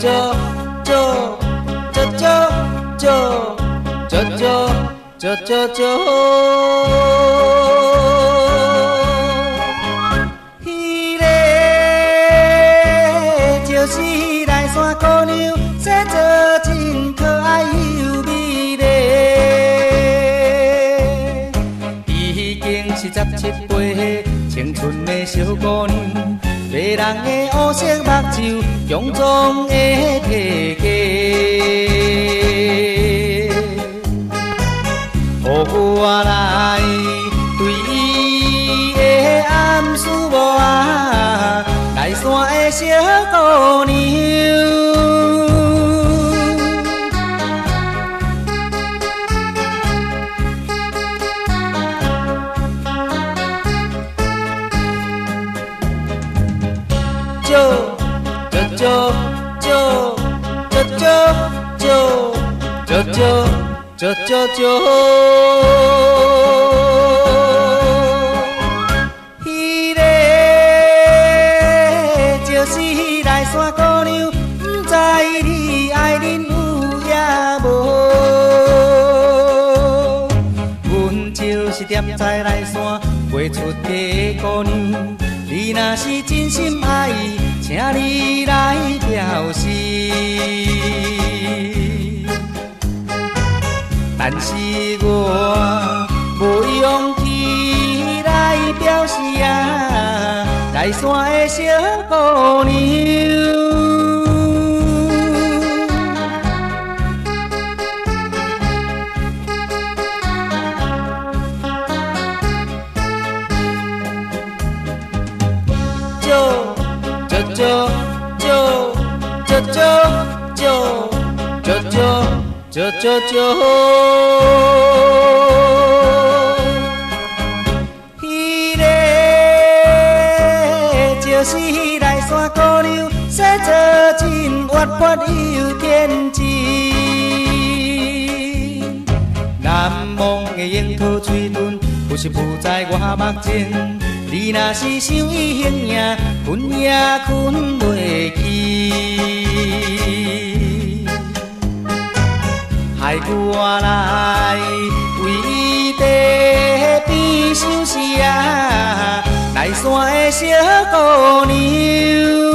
迄个就是来山姑娘，生做真可爱又美丽。已经47、8岁，青春的小姑娘，迷人的乌色目睭，强壮的体格。予我来对伊的暗示无啊，来山的小姑娘。迄个就是来山姑娘，不知你爱恁有也无。阮就是踮在来山陪出家的姑娘，你若是真心爱伊，请你来表示。但是我无勇气来表示啊，来山的小姑娘。迄个就是来山姑娘，生做真活泼又天真。难忘的樱桃嘴唇，不是浮在我目前。你若是想伊形影，困也困袂去。害我来为伊在边相思啊，来山的小姑娘。